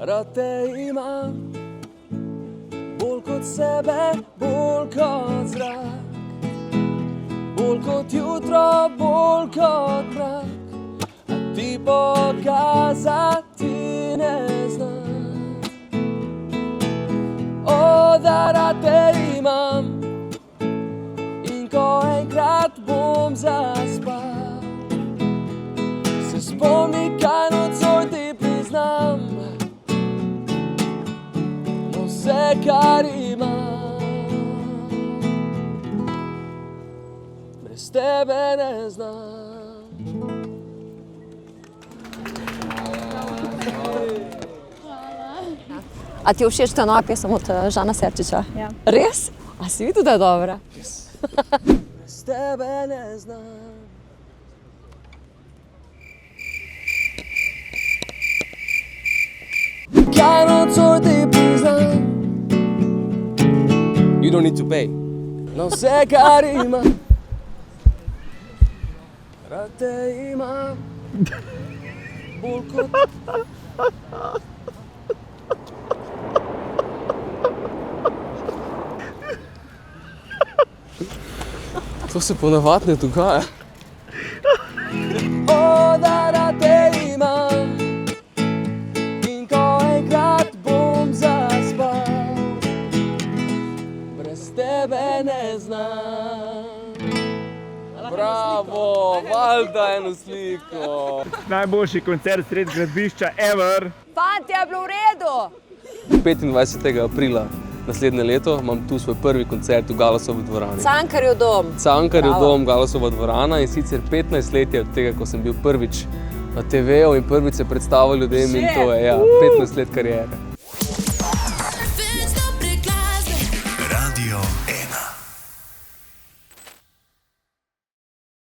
Rad te imam, bolj kot sebe, bolj kot zrak. Bolj kot jutro, bolj kot mrak. A ti pokazati ne znam. O, da rad te imam. In ko enkrat bom zaspal, se spomni, kaj nocoj ti priznam. Vse, kar imam, brez tebe ne znam. A ti je všeč ta nova pesem od Žana Serčiča? Ja. Res? A si videl, da je dobra? Brez tebe ne znam. Kaj nocoj ti priznam. You don't need to pay. Na vse, kar imam. Rad te imam. Bolj kot... To se ponavadi ne dogaja. O, da rad te imam. In ko enkrat bom zaspal, brez tebe ne znam. Bravo, valjda eno sliko. Najboljši koncert sred gradbišča ever. Fantje, je bilo v redu! 25. aprila naslednje leto imam tu svoj prvi koncert v Galasovi dvorani. Cankarjev dom. Cankarjev dom, Galasova dvorana, in sicer 15 let je od tega, ko sem bil prvič na TV-u in prvič se predstavil ljudem in to je 15 let kariere. Radio